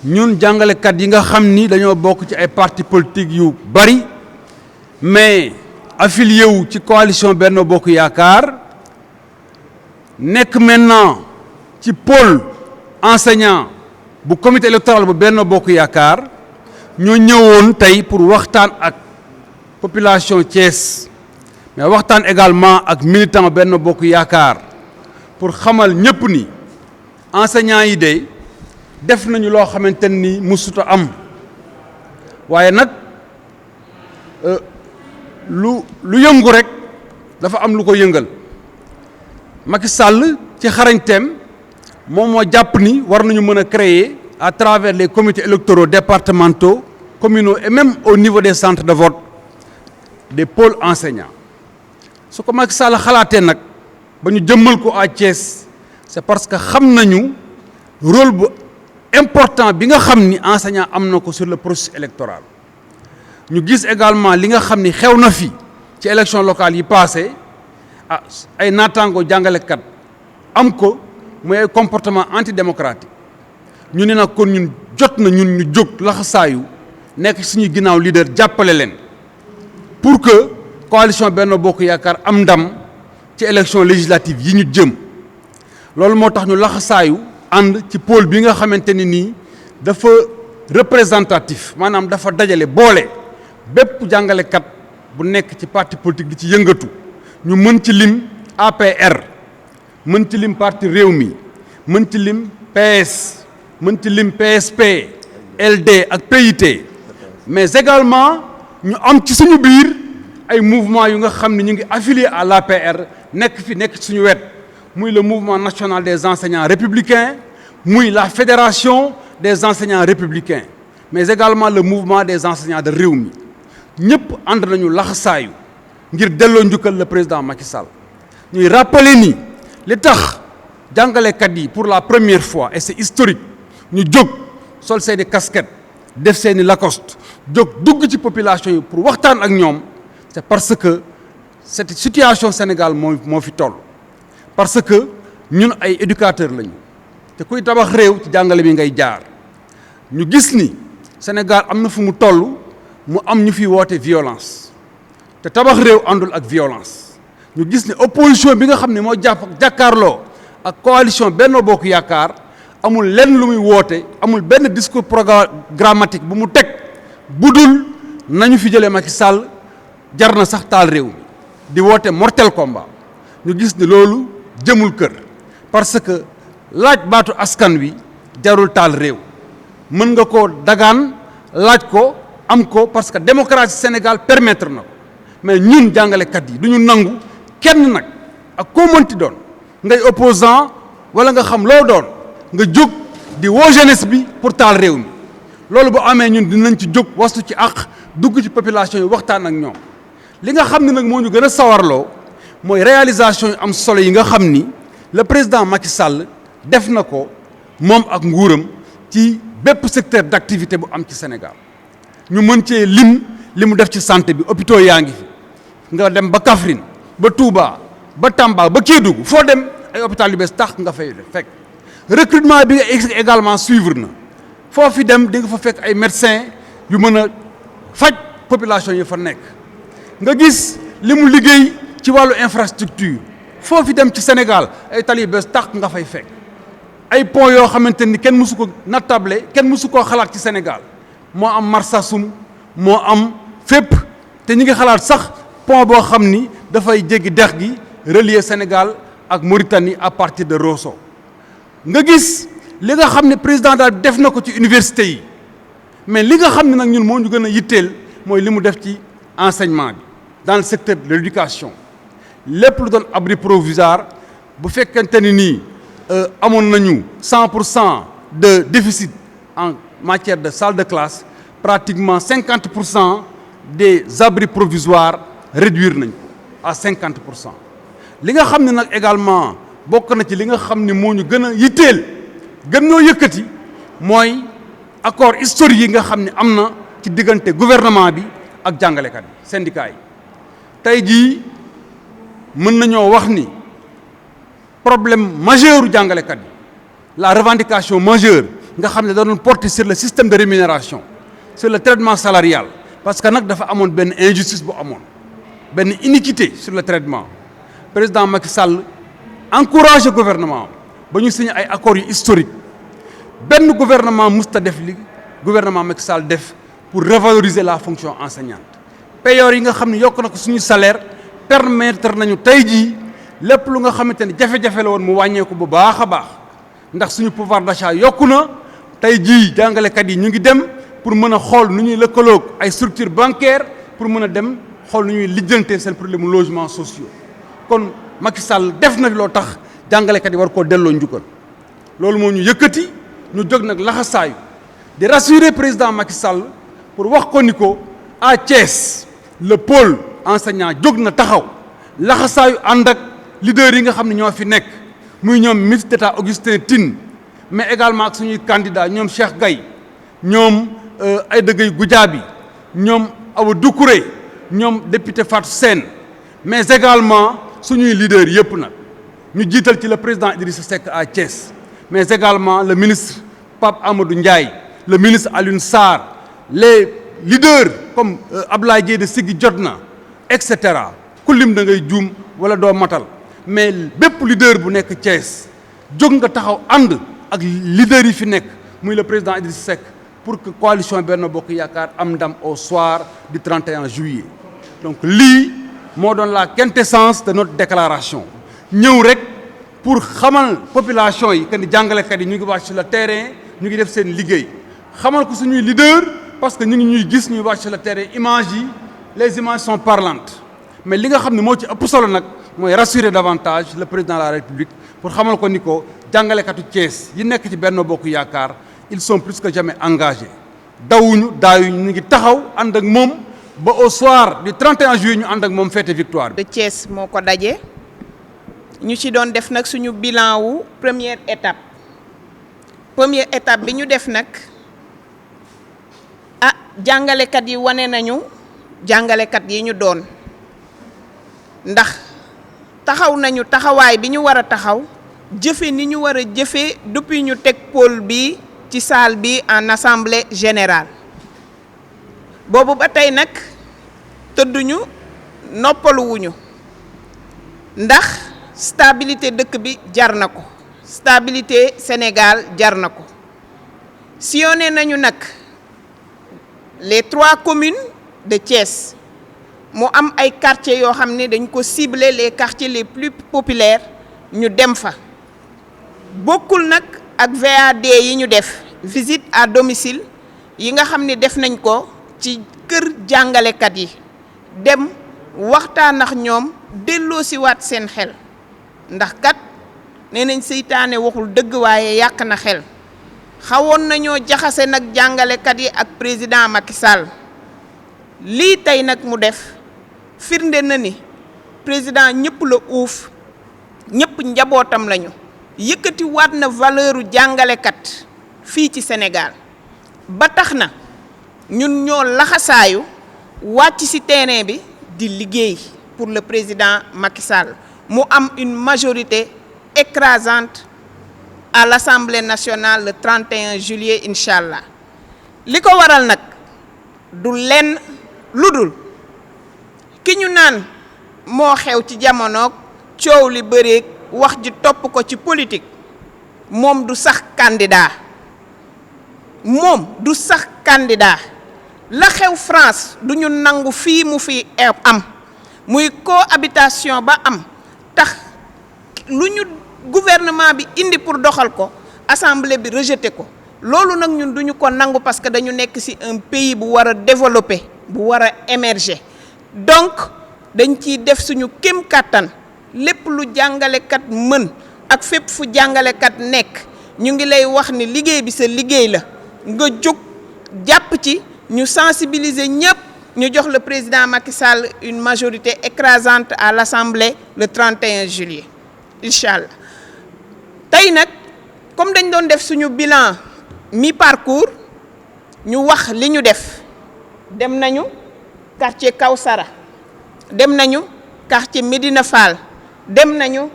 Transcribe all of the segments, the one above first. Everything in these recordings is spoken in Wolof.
ñun jàngalekat yi nga xam ni dañoo bokk ci ay partis politiques yu bari mais affilié wu ci coalition Benno Bokk Yaakaar nekk maintenant ci pôle enseignant bu comité électoral bu Benno Bokk Yaakaar ñoo ñëwoon tey pour waxtaan ak population Thiès mais waxtaan également ak militant Benno Bokk Yaakaar pour xamal ñëpp ni enseignants yi de def nañu loo xamante ni musuta am waaye nag lu yëngu rek dafa am lu ko yëngal Macky Sall ci xarañteem moom moo jàpp ni war nañu mën a créer à travers les comités électoraux départementaux communaux et même au niveau des centres de vote des pôles enseignants su ko Macky Sall xalaatee nag ba ñu jëmmal ko à Thiès c'est parce que xam nañu rôle bu important bi nga xam ni enseignant am na ko sur le processus électoral ñu gis également li nga xam ni xew na fi ci élection locale yi passé ay naataango jàngalekat am ko mooy ay comportement antidémocratique ñu ne nag kon ñun jot na ñun ñu jóg laxasaayu nekk suñuy ginnaaw leader jàppale leen pour que coalition Benno Bokk Yaakaar am ndam ci élection législative yi ñu jëm loolu moo tax ñu laxasaayu ànd ci pôle bi nga xamante ni nii dafa représentatif maanaam dafa dajale boole bépp jàngalekat bu nekk ci parti politique di ci yëngatu ñu mën ci lim APR mën ci lim parti Rewmi mën ci lim PS mën ci lim PSP LD ak PIT mais également ñu am ci suñu biir ay mouvement yu nga xam ne ñu ngi affilié à l'APR nekk fi nekk ci suñu wet muy le mouvement national des enseignants républicains muy la fédération des enseignants républicains mais également le mouvement des enseignants de Rewmi ñëpp ànd nañu laxasaayu ngir delloo njukkal le président Macky Sall ñuy rappeler ni li tax jàngalekat yi pour la première fois et c'est historique ñu jóg sol seeni casquette def seeni Lacoste jóg dugg ci population yi pour waxtaan ak ñoom c'est parce que cette situation Sénégal moo fi toll parce que ñun ay éducateurs lañu te kuy tabax réew ci jàngale bi ngay jaar ñu gis ni Sénégal am na fu mu toll mu am ñu fi woote violence te tabax réew àndul ak violence ñu gis ni opposition bi nga xam ne moo jàkkaarloo ak coalition Benno Bokk Yaakaar amul lenn lu muy woote amul benn discours programmatique bu mu teg budul nañu fi jëlee Macky Sall jar na sax taal réew mi di woote mortel combat ñu gis ni loolu jëmul kër parce que laaj baatu askan wi jarul taal réew mën nga ko dagaan laaj ko am ko parce que démocratie Sénégal permettre na ko mais ñun jàngalekat yi du ñu nangu kenn nag ak koo mënti doon ngay opposant wala nga xam loo doon nga jóg di woo jeunesse bi pour taal réew mi loolu bu amee ñun dinañ ci jóg wastu ci àq dugg ci population yi waxtaan ak ñoom li nga xam ne nag moo ñu gën a sawarloo mooy réalisation yu am solo yi nga xam ni le président Macky Sall def na ko moom ak nguuram ci bépp secteur d'activité bu am ci Sénégal ñu mën cee lim li mu def ci santé bi hôpitaux yaa ngi fi nga dem ba Kaffrine ba Touba ba Tamba ba Kédougou foo dem ay hôpital yu bees tax nga fay fekk recrutement bi nga également suivre na foo fi dem di nga fa fekk ay médecins yu mën a faj population yi fa nekk nga gis li mu liggéey ci wàllu infrastructure foo fi dem ci Sénégal ay tali yu bees tax nga fay fekk ay pont yoo xamante ni kenn mësu ko nattable kenn mësu koo xalaat ci Sénégal moo am Marsassoum moo am fépp te ñi ngi xalaat sax pont boo xam ni dafay jéggi dex gi relier Sénégal ak Mauritanie à partir de Rosso nga gis li nga xam ne président daal def na ko ci université yi mais li nga xam ne nag ñun moo ñu gën a yitteel mooy li mu def ci enseignement bi dans le secteur de l'éducation lépp lu doon abri provisoire bu fekkente ni nii amoon nañu 100% de déficit en matière de salle de classe pratiquement 50% des abris provisoires réduire nañ à 50%. li nga xam ne nag également bokk na ci li nga xam ne moo ñu gën a yitteel gën ñoo yëkkati mooy accord historique yi nga xam ne am na ci diggante gouvernement bi ak jàngalekat yi syndicat yi tey jii mën nañoo wax ni problème majeur u jàngalekat yi la revendication majeure nga xam ne da doon porter sur le système de rémunération sur le traitement salarial parce que nag dafa amoon benn injustice bu amoon benn iniquité sur le traitement président Macky Sall encouragé gouvernement ba ñu signé ay accords yu historique benn gouvernement musta def li gouvernement Macky Sall def pour revaloriser la fonction enseignante payoor yi nga xam ne yokk na ko suñu salaire permettre nañu tey jii lépp lu nga xamante ne jafe-jafe la woon mu wàññeeku bu baax a baax ndax suñu pouvoir d'achat yokku na tey jii jàngalekat yi ñu ngi dem pour mën a xool nu ñuy lëkkaloog ay structures bancaires pour mën a dem xool nu ñuy lijjantee seen problème logement sociaux kon Macky Sall def na loo tax jàngalekat yi war koo delloo njukkal loolu moo ñu yëkkati ñu jóg nag laxasaayu di rassurer président Macky Sall pour wax ko ni ko à Thiès le pôle enseignant jóg na taxaw laxasaayu ànd ak leader yi nga xam ne ñoo fi nekk muy ñoom ministre d'État Augustin Tine mais également ak suñuy candidat ñoom Cheikh Gaye ñoom Aïda Gueye Goudiaby ñoom Awa Doucouré ñoom député Fatou Sène mais également suñuy leader yëpp nag ñu jiital ci le président Idrissa Seck à Thiès mais également le ministre Pape Amadou Ndiaye le ministre Alioune Sarr les leaders comme Abdoulaye Dièye Siggi Jotna et cetera ku lim da ngay juum wala doo matal mais bépp leader bu nekk Thiès jóg nga taxaw ànd ak leader yi fi nekk muy le président Idrissa Seck pour que coalition Benno Bokk Yaakaar am ndam au soir du 31 juillet donc lii moo doon la quintessence de notre déclaration ñëw rek pour xamal population yi que ni jàngalekat yi ñu ngi wàcc sur le terrain ñu ngi def seen liggéey xamal ko suñuy leader parce que ñu ngi ñuy gis ñuy wàcc sur le terrain images yi les images sont parlantes mais li nga xam ne moo ci ëpp solo nag mooy rassurer davantage le président de la République pour xamal ko ni ko jàngalekatu Thiès yi nekk ci Benno Bokk Yaakaar ils sont plus que jamais engagés dawuñu daayuñu ñu ngi taxaw ànd ak moom ba au soir du 31 juillet ñu ànd ak moom fête victoire bi. de Thiès moo ko daje ñu ci doon def nag suñu bilan wu première étape bi ñu def nag jàngalekat yi wane nañu jàngalekat yi ñu doon ndax taxaw nañu taxawaay bi ñu war a taxaw jëfe ni ñu war a jëfe depuis ñu teg pôle bi ci salle bi en assemblée générale boobu ba tey nag tëdduñu noppaluwuñu ndax stabilité dëkk bi jar na ko stabilité Sénégal jar na ko sillonné nañu nag les 3 communes de Thiès mu am ay quartiers yoo xam ne dañ ko cibler les quartiers les plus populaires ñu dem fa bokkul nag ak VAD yi ñu def visite à domicile yi nga xam ne def nañ ko ci kër jàngalekat yi dem waxtaan ak ñoom delloosiwaat seen xel ndax kat nee nañ seytaane waxul dëgg waaye yàq na xel xawoon nañoo jaxase nag jàngalekat yi ak président Macky Sall lii tey nag mu def firnde na ni président ñëpp la uuf ñëpp njabootam lañu yëkkati waat na valeuru jàngalekat fii ci Sénégal ba tax na ñun ñoo laxasaayu wàcc ci terrain bi di liggéey pour le président Macky Sall mu am une majorité écrasante à l'Assemblée nationale le 31 juillet incha allah li ko waral nag du lenn lu dul ki ñu naan moo xew ci jamonoog coow li bëreeg wax ji topp ko ci politique moom du sax candidat la xew France du ñu nangu fii mu fi am muy cohabitation ba am tax lu ñu gouvernement bi indi pour doxal ko assemblée bi rejeté ko loolu nag ñun duñu ko nangu parce que dañu nekk ci un pays bu war a développer bu war a émerger donc dañ ciy def suñu kéem kàttan lépp lu jàngalekat mën ak fépp fu jàngalekat nekk ñu ngi lay wax ni liggéey bi sa liggéey la nga jóg jàpp ci ñu sensibiliser ñëpp ñu jox le président Macky Sall une majorité écrasante à l'Assemblée le 31 juillet incha allah tey nag comme dañ doon def suñu bilan mi-parcours ñu wax li ñu def dem nañu quartier Kawsara dem nañu quartier Médina Fall dem nañu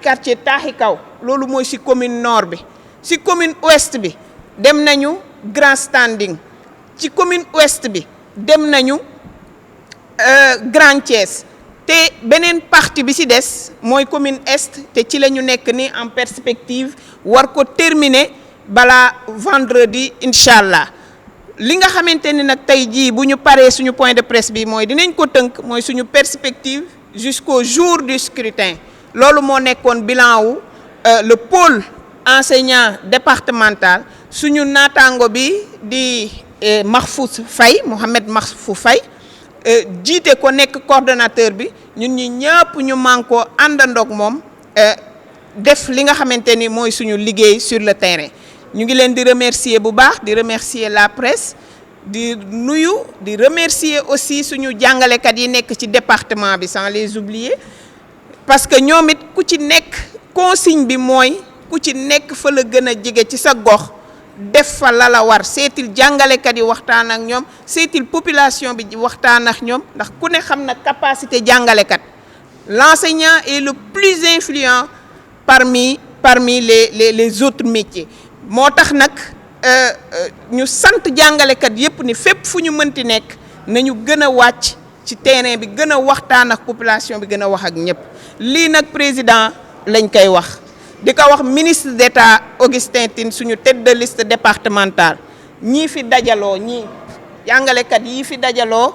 quartier Taaxi Kaw loolu mooy ci commune nord bi ci commune ouest bi dem nañu Grand Standing ci commune ouest bi dem nañu Grand Thiès te beneen partie bi ci des mooy commune est te ci la ñu nekk ni en perspective war ko terminer balaa vendredi incha allah li nga xamante ni nag tey jii bu ñu paree suñu point de presse bi mooy dinañ ko tënk mooy suñu perspective jusqu'au jour du scrutin loolu moo nekkoon bilan wu le pôle enseignant départemental suñu naataango bi di Mahfouz Faye Mohamed Mahfouz Faye jiite ko nekk coordonnateur bi ñun ñi ñëpp ñu mànkoo àndandoog moom def li nga xamante ni mooy suñu liggéey sur le terrain ñu ngi leen di remercier bu baax di remercier la presse di nuyu di remercier aussi suñu jàngalekat yi nekk ci département bi sans les oublier parce que ñoom it ku ci nekk consigne bi mooy ku ci nekk fa la gën a jege ci sa gox def fa la war seetil jàngalekat yi waxtaan ak ñoom seetil population bi waxtaan ak ñoom ndax ku ne xam na capacité jàngalekat l'enseignant est le plus influent parmi les autres métiers moo tax nag ñu sant jàngalekat yépp ni fépp fu ñu mënti nekk nañu gën a wàcc ci terrain bi gën a waxtaan ak population bi gën a wax ak ñëpp lii nag président lañ koy wax di ko wax ministre d'État Augustin Tine suñu tête de liste départementale ñii fi dajaloo ñii jàngalekat yi fi dajaloo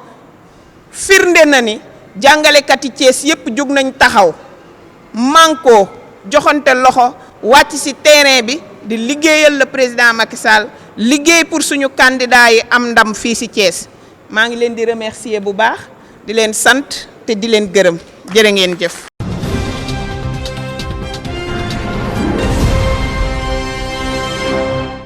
firnde na ni jàngalekat yi Thiès yépp jóg nañ taxaw manko joxante loxo wàcc ci terrain bi di liggéeyal le président Macky Sall liggéey pour suñu candidat yi am ndam fii ci Thiès maa ngi leen di remercier bu baax di leen sant te di leen gërëm jërë ngeen jëf